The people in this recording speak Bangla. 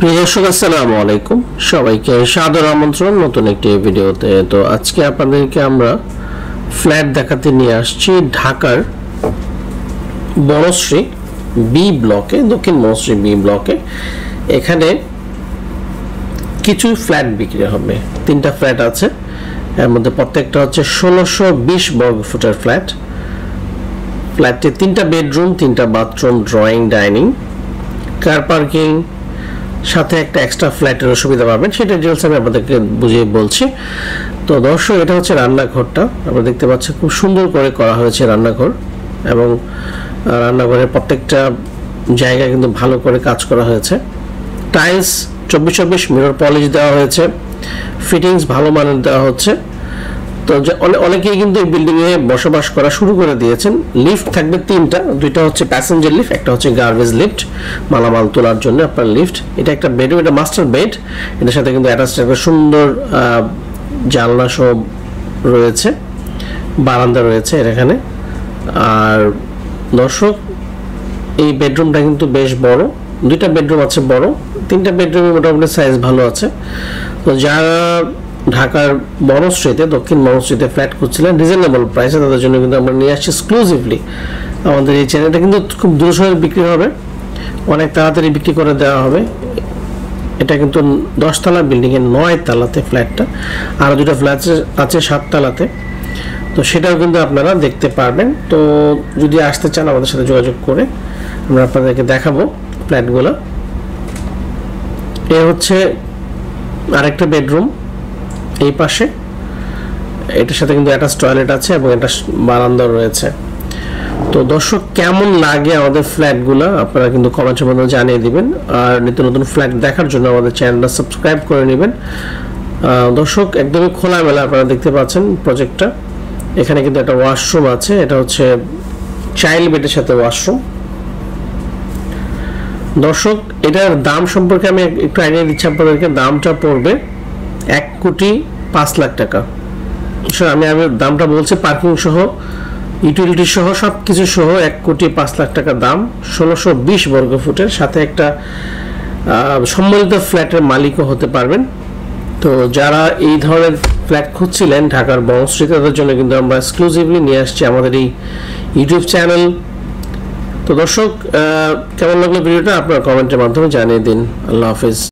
প্রিয় দর্শক আসসালামু আলাইকুম, সবাইকে সাদর আমন্ত্রণ নতুন একটি ভিডিওতে। তো আজকে আপনাদেরকে আমরা ফ্ল্যাট দেখাতে নিয়ে আসছি ঢাকার বনশ্রী বি ব্লকে, দক্ষিণ বনশ্রী বি ব্লকে। এখানে কিছু ফ্ল্যাট বিক্রি হবে, 3টা ফ্ল্যাট আছে। এর মধ্যে প্রত্যেকটা হচ্ছে 1620 বর্গ ফুটের ফ্ল্যাট। ফ্ল্যাটে 3টা বেডরুম, 3টা bathroom, drawing, dining, car parking, সাথে একটা এক্সট্রা ফ্ল্যাটের সুবিধা পাবেন। সেটা ডিটেইলস আমি আপনাদেরকে বুঝিয়ে বলছি। তো দর্শক, এটা হচ্ছে রান্নাঘরটা। আপনারা দেখতে পাচ্ছেন খুব সুন্দর করে করা হয়েছে রান্নাঘর, এবং রান্নাঘরের প্রত্যেকটা জায়গায় কিন্তু ভালো করে কাজ করা হয়েছে। টাইলস 24/24 মিরর পলিশ দেওয়া হয়েছে, ফিটিংস ভালো মানের দেওয়া হচ্ছে। তো অনেকেই কিন্তু এই বিল্ডিংয়ে বসবাস করা শুরু করে দিয়েছেন। লিফট থাকবে 3টা, 2টা হচ্ছে প্যাসেঞ্জার লিফট, একটা হচ্ছে গার্বেজ লিফট, মালামাল তোলার জন্য আপনার লিফট। এটা একটা বেডরুম, এটা মাস্টার বেড। এটার সাথে কিন্তু অ্যাটাচড একটা সুন্দর জানলা সব রয়েছে, বারান্দা রয়েছে এখানে। আর দর্শক, এই বেডরুমটা কিন্তু বেশ বড়, 2টা বেডরুম আছে বড়, 3টা বেডরুমের মোটামুটি সাইজ ভালো আছে। তো যারা ঢাকার বনশ্রীতে, দক্ষিণ বনশ্রীতে ফ্ল্যাট খুঁজছিলেন রিজনেবল প্রাইসে, তাদের জন্য কিন্তু আমরা নিয়ে আসছি এক্সক্লুসিভলি আমাদের এই চ্যানেলটা। কিন্তু খুব দ্রুত বিক্রি হবে, অনেক তাড়াতাড়ি বিক্রি করে দেওয়া হবে। এটা কিন্তু 10 তলা বিল্ডিংয়ের 9 তলাতে ফ্ল্যাটটা, আর 2টা ফ্ল্যাট আছে 7 তলাতে। তো সেটাও কিন্তু আপনারা দেখতে পারবেন। তো যদি আসতে চান আমাদের সাথে যোগাযোগ করে আমরা আপনাদেরকে দেখাবো ফ্ল্যাটগুলো। এ হচ্ছে আরেকটা বেডরুম এই পাশে, এটার সাথে কিন্তু অ্যাটাচ টয়লেট আছে এবং একটা বারান্দা রয়েছে। তো দর্শক, কেমন লাগে আমাদের ফ্ল্যাটগুলো আপনারা কিন্তু কমেন্টের মধ্যে জানিয়ে দিবেন। আর নিত্য নতুন ফ্ল্যাট দেখার জন্য আমাদের চ্যানেলটা সাবস্ক্রাইব করে নেবেন। দর্শক, একদমই খোলামেলা আপনারা দেখতে পাচ্ছেন প্রজেক্টটা। এখানে কিন্তু একটা ওয়াশরুম আছে, এটা হচ্ছে চাইল্ড বেডের সাথে ওয়াশরুম। দর্শক, এটার দাম সম্পর্কে আমি একটু আইডিয়া দিচ্ছি আপনাদেরকে। দামটা পড়বে 1,05,00,000 টাকা। আমি দামটা বলছি পার্কিং সহ, ইউটিলিটি সহ, সব কিছু সহ 1,05,00,000 টাকা দাম। 1620 বর্গ ফুটের সাথে একটা সম্মিলিত ফ্ল্যাটের মালিকও হতে পারবেন। তো যারা এই ধরনের ফ্ল্যাট খুঁজছিলেন ঢাকার বনশ্রীতে, তাদের জন্য কিন্তু আমরা এক্সক্লুসিভলি নিয়ে আসছি আমাদের এই ইউটিউব চ্যানেল। তো দর্শক, কেমন লাগলো ভিডিওটা আপনারা কমেন্টের মাধ্যমে জানিয়ে দিন। আল্লাহ হাফেজ।